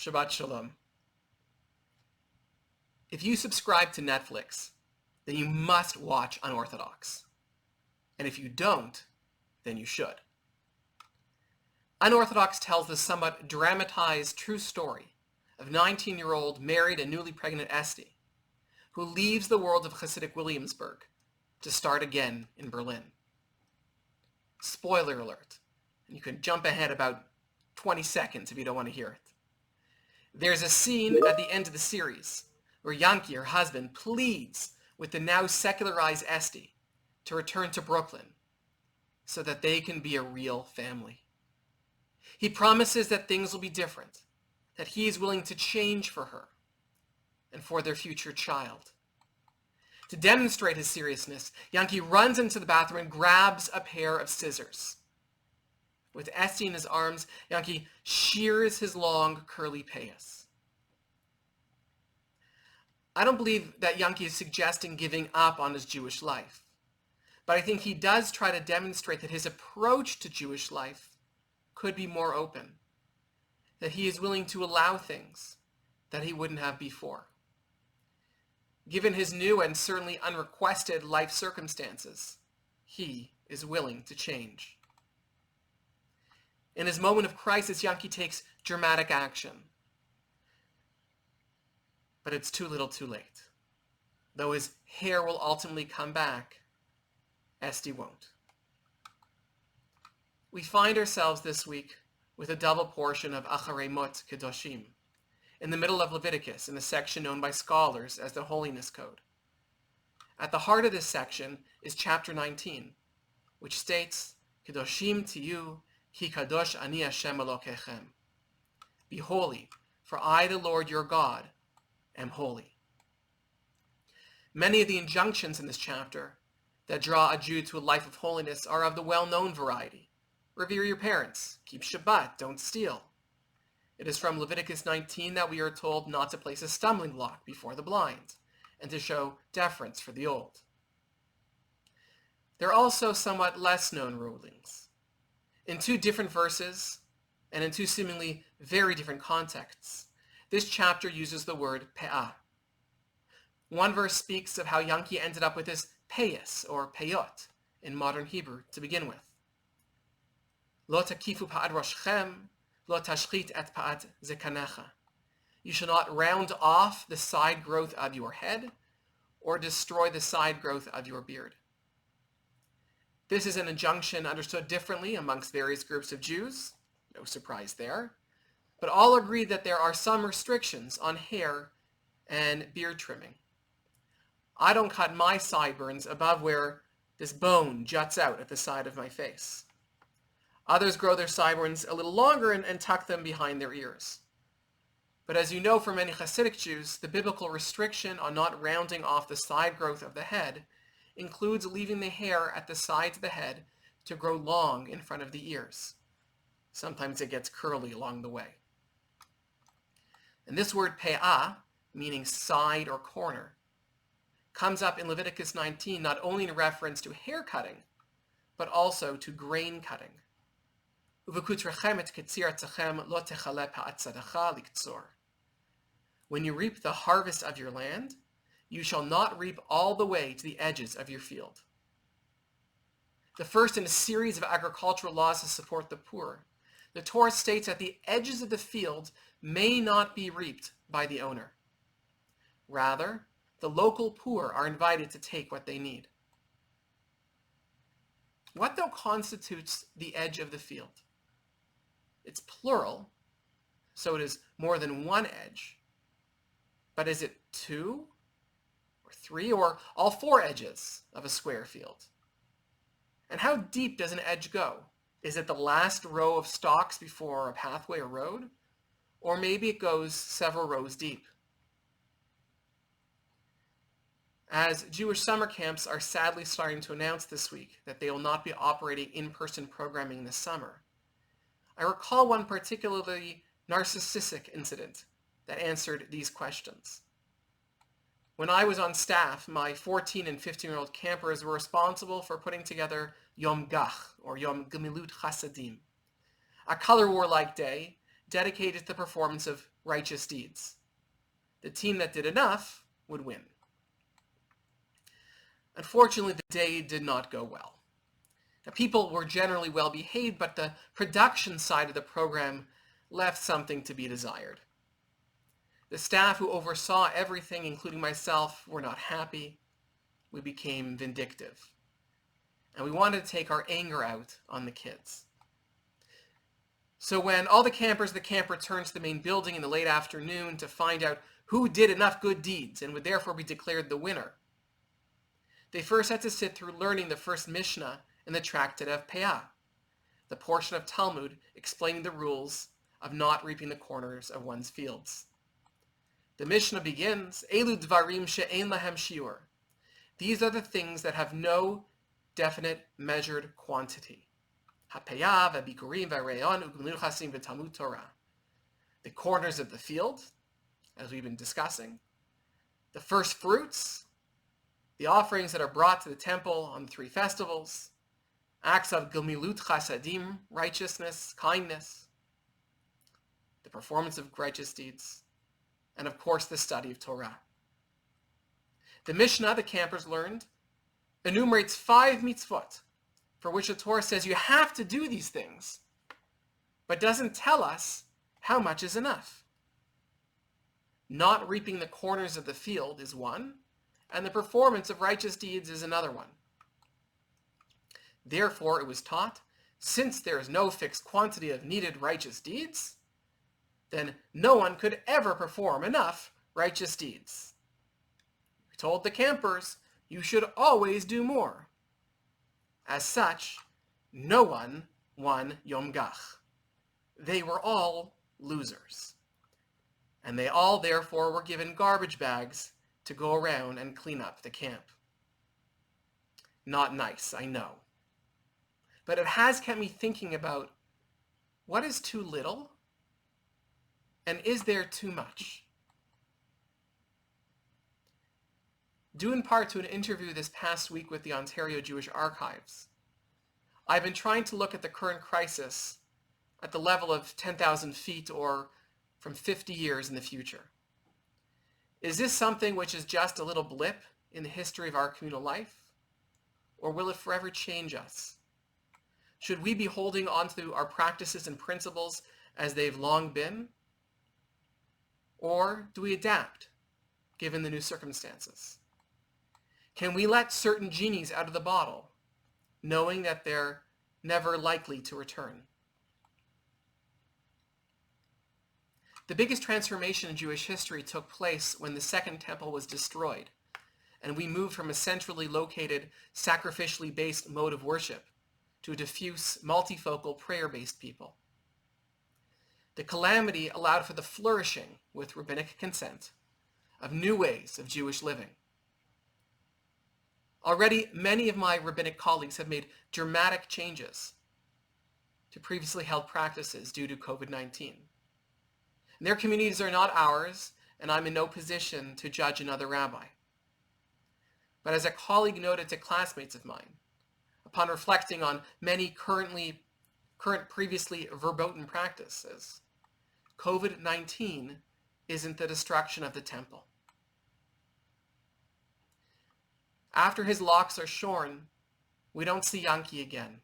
Shabbat Shalom. If you subscribe to Netflix, then you must watch Unorthodox. And if you don't, then you should. Unorthodox tells the somewhat dramatized true story of 19-year-old married and newly pregnant Esti, who leaves the world of Hasidic Williamsburg to start again in Berlin. Spoiler alert, and you can jump ahead about 20 seconds if you don't want to hear it. There's a scene at the end of the series where Yanki, her husband, pleads with the now secularized Esti to return to Brooklyn so that they can be a real family. He promises that things will be different, that he is willing to change for her and for their future child. To demonstrate his seriousness, Yanki runs into the bathroom and grabs a pair of scissors. With Esti in his arms, Yanki shears his long, curly payas. I don't believe that Yanki is suggesting giving up on his Jewish life, but I think he does try to demonstrate that his approach to Jewish life could be more open, that he is willing to allow things that he wouldn't have before. Given his new and certainly unrequested life circumstances, he is willing to change. In his moment of crisis, Yanki takes dramatic action. But it's too little too late. Though his hair will ultimately come back, Esti won't. We find ourselves this week with a double portion of Acharei Mot, Kedoshim, in the middle of Leviticus, in the section known by scholars as the Holiness Code. At the heart of this section is chapter 19, which states, Kedoshim tiyu, Ki kadosh ani Hashem Elokechem. Be holy, for I, the Lord your God, am holy. Many of the injunctions in this chapter that draw a Jew to a life of holiness are of the well-known variety. Revere your parents, keep Shabbat, don't steal. It is from Leviticus 19 that we are told not to place a stumbling block before the blind, and to show deference for the old. There are also somewhat less known rulings. In two different verses, and in two seemingly very different contexts, this chapter uses the word Peah. One verse speaks of how Yanki ended up with his Peahs, or Peyot, in modern Hebrew to begin with. Lo takifu pa'ad roshchem, lo tashchit et pa'at zekanecha. You shall not round off the side growth of your head, or destroy the side growth of your beard. This is an injunction understood differently amongst various groups of Jews, no surprise there, but all agree that there are some restrictions on hair and beard trimming. I don't cut my sideburns above where this bone juts out at the side of my face. Others grow their sideburns a little longer and tuck them behind their ears. But as you know from many Hasidic Jews, the biblical restriction on not rounding off the side growth of the head includes leaving the hair at the sides of the head to grow long in front of the ears. Sometimes it gets curly along the way. And this word pe'ah, meaning side or corner, comes up in Leviticus 19 not only in reference to hair cutting, but also to grain cutting. When you reap the harvest of your land, you shall not reap all the way to the edges of your field. The first in a series of agricultural laws to support the poor, the Torah states that the edges of the field may not be reaped by the owner. Rather, the local poor are invited to take what they need. What though constitutes the edge of the field? It's plural, so it is more than one edge. But is it two, or three, or all four edges of a square field? And how deep does an edge go? Is it the last row of stalks before a pathway or road? Or maybe it goes several rows deep. As Jewish summer camps are sadly starting to announce this week that they will not be operating in-person programming this summer, I recall one particularly narcissistic incident that answered these questions. When I was on staff, my 14 and 15-year-old campers were responsible for putting together Yom Gach, or Yom Gemilut Chasadim, a color war-like day dedicated to the performance of righteous deeds. The team that did enough would win. Unfortunately, the day did not go well. Now, people were generally well behaved, but the production side of the program left something to be desired. The staff who oversaw everything, including myself, were not happy. We became vindictive. And we wanted to take our anger out on the kids. So when all the campers of the camp returned to the main building in the late afternoon to find out who did enough good deeds and would therefore be declared the winner, they first had to sit through learning the first Mishnah in the tractate of Peah, the portion of Talmud explaining the rules of not reaping the corners of one's fields. The Mishnah begins, Elu dvarim she'ein lahem shiur. These are the things that have no definite measured quantity. HaPeah v'bikurim v'reyon u'gemilu chasim v'talmud Torah. The corners of the field, as we've been discussing. The first fruits, the offerings that are brought to the temple on the 3 festivals. Acts of gemilut chasadim, righteousness, kindness. The performance of righteous deeds. And of course, the study of Torah. The Mishnah, the campers learned, enumerates 5 mitzvot, for which the Torah says you have to do these things, but doesn't tell us how much is enough. Not reaping the corners of the field is one, and the performance of righteous deeds is another one. Therefore, it was taught, since there is no fixed quantity of needed righteous deeds, then no one could ever perform enough righteous deeds. We told the campers, you should always do more. As such, no one won Yom Gach. They were all losers. And they all therefore were given garbage bags to go around and clean up the camp. Not nice, I know. But it has kept me thinking about what is too little and is there too much? Due in part to an interview this past week with the Ontario Jewish Archives, I've been trying to look at the current crisis at the level of 10,000 feet or from 50 years in the future. Is this something which is just a little blip in the history of our communal life? Or will it forever change us? Should we be holding on to our practices and principles as they've long been? Or do we adapt, given the new circumstances? Can we let certain genies out of the bottle, knowing that they're never likely to return? The biggest transformation in Jewish history took place when the Second Temple was destroyed, and we moved from a centrally located, sacrificially based mode of worship to a diffuse, multifocal, prayer-based people. The calamity allowed for the flourishing, with rabbinic consent, of new ways of Jewish living. Already, many of my rabbinic colleagues have made dramatic changes to previously held practices due to COVID-19. Their communities are not ours, and I'm in no position to judge another rabbi. But as a colleague noted to classmates of mine, upon reflecting on many current previously verboten practices, COVID-19 isn't the destruction of the temple. After his locks are shorn, we don't see Yankee again.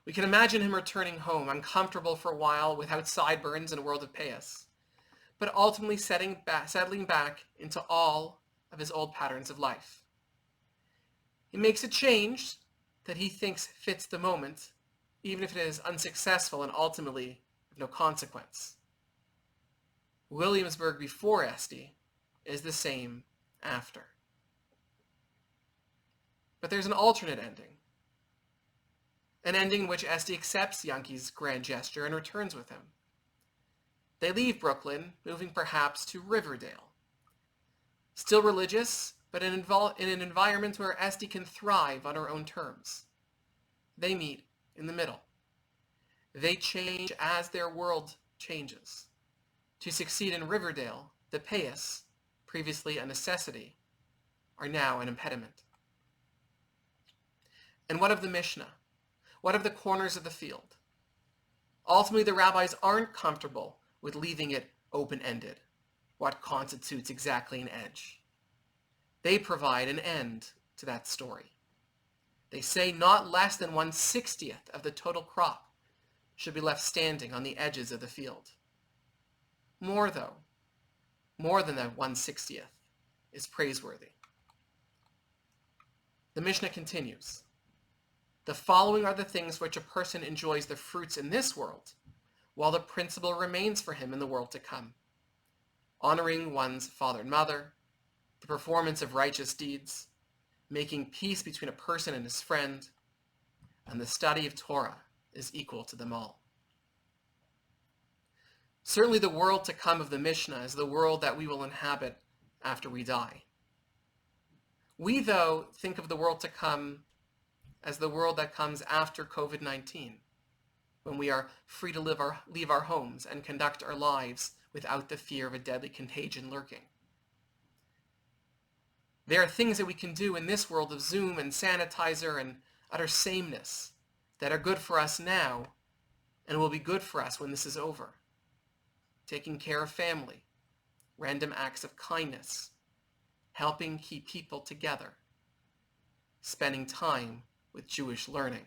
We can imagine him returning home, uncomfortable for a while, without sideburns and a world of Peah, but ultimately settling back into all of his old patterns of life. He makes a change that he thinks fits the moment, even if it is unsuccessful and ultimately of no consequence. Williamsburg before Esty is the same after. But there's an alternate ending. An ending in which Esty accepts Yankee's grand gesture and returns with him. They leave Brooklyn, moving perhaps to Riverdale. Still religious, but in an environment where Esty can thrive on her own terms. They meet in the middle. They change as their world changes. To succeed in Riverdale, the Peah, previously a necessity, are now an impediment. And what of the Mishnah? What of the corners of the field? Ultimately, the rabbis aren't comfortable with leaving it open-ended. What constitutes exactly an edge? They provide an end to that story. They say not less than 1/60th of the total crop should be left standing on the edges of the field. More than that 1/60th is praiseworthy. The Mishnah continues. The following are the things which a person enjoys the fruits in this world, while the principle remains for him in the world to come. Honoring one's father and mother, the performance of righteous deeds, making peace between a person and his friend, and the study of Torah is equal to them all. Certainly the world to come of the Mishnah is the world that we will inhabit after we die. We, though, think of the world to come as the world that comes after COVID-19, when we are free to leave our homes and conduct our lives without the fear of a deadly contagion lurking. There are things that we can do in this world of Zoom and sanitizer and utter sameness that are good for us now and will be good for us when this is over. Taking care of family, random acts of kindness, helping keep people together, spending time with Jewish learning.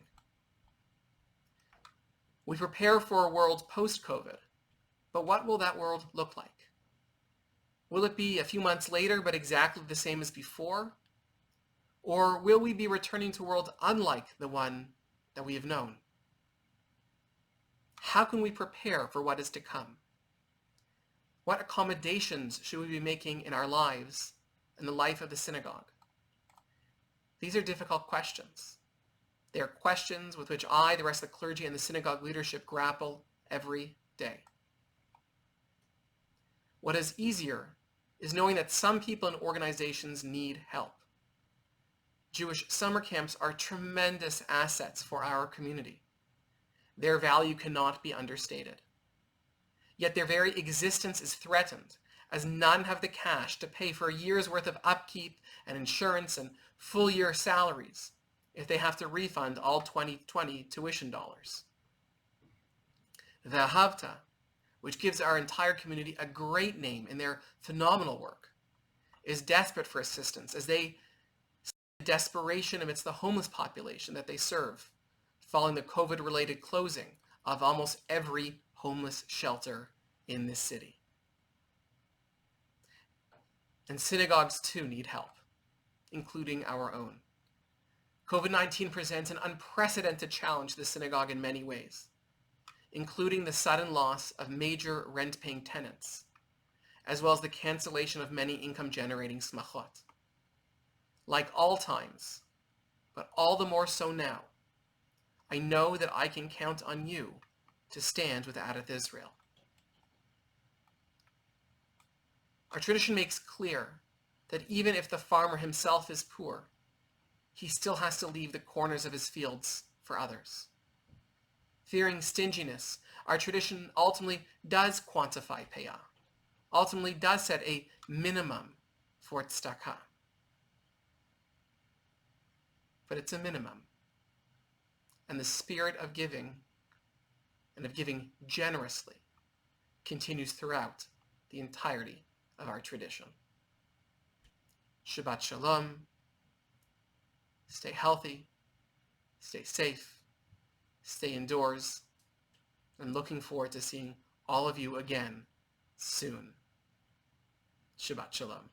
We prepare for a world post-COVID, but what will that world look like? Will it be a few months later, but exactly the same as before? Or will we be returning to a world unlike the one that we have known? How can we prepare for what is to come? What accommodations should we be making in our lives and the life of the synagogue? These are difficult questions. They are questions with which I, the rest of the clergy, and the synagogue leadership grapple every day. What is easier is knowing that some people and organizations need help. Jewish summer camps are tremendous assets for our community. Their value cannot be understated. Yet their very existence is threatened, as none have the cash to pay for a year's worth of upkeep and insurance and full year salaries if they have to refund all 2020 tuition dollars. The Havta, which gives our entire community a great name in their phenomenal work, is desperate for assistance as they see the desperation amidst the homeless population that they serve, following the COVID-related closing of almost every homeless shelter in this city. And synagogues too need help, including our own. COVID-19 presents an unprecedented challenge to the synagogue in many ways, including the sudden loss of major rent-paying tenants, as well as the cancellation of many income-generating smachot. Like all times, but all the more so now, I know that I can count on you to stand with Adath Israel. Our tradition makes clear that even if the farmer himself is poor, he still has to leave the corners of his fields for others. Fearing stinginess, our tradition ultimately does quantify Peah, ultimately does set a minimum for tzedakah. But it's a minimum. And the spirit of giving, and of giving generously, continues throughout the entirety of our tradition. Shabbat Shalom. Stay healthy, stay safe, stay indoors. I'm looking forward to seeing all of you again soon. Shabbat Shalom.